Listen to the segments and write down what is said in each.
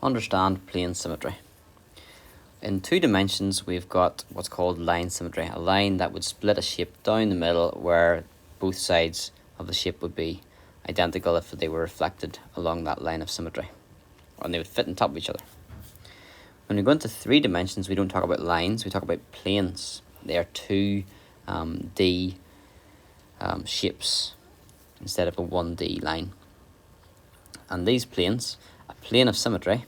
understand plane symmetry. In 2 dimensions, we've got what's called line symmetry, a line that would split a shape down the middle where both sides of the shape would be identical if they were reflected along that line of symmetry, and they would fit on top of each other. When we go into 3 dimensions, we don't talk about lines, we talk about planes. They are 2D shapes instead of a 1D line. And these planes, a plane of symmetry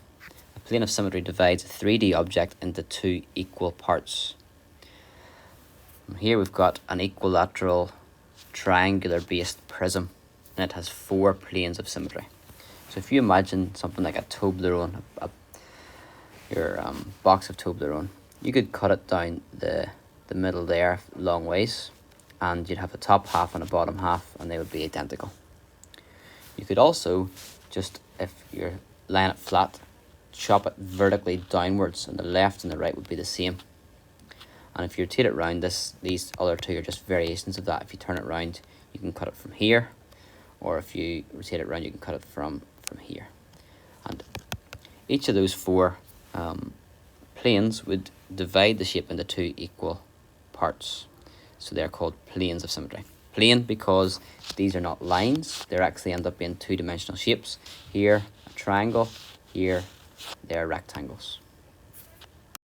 divides a 3D object into 2 equal parts. Here we've got an equilateral triangular based prism, and it has 4 planes of symmetry. So if you imagine something like a Toblerone, your box of Toblerone, you could cut it down the middle there long ways, and you'd have a top half and a bottom half, and they would be identical. You could also just, if you're laying it flat, chop it vertically downwards, and the left and the right would be the same. And if you rotate it round, these other 2 are just variations of that. If you turn it round, you can cut it from here, or if you rotate it round, you can cut it from here. And each of those 4 planes would divide the shape into 2 equal parts. So they're called planes of symmetry. Plane because these are not lines, they actually end up being 2-dimensional shapes. Here, a triangle, here, they're rectangles.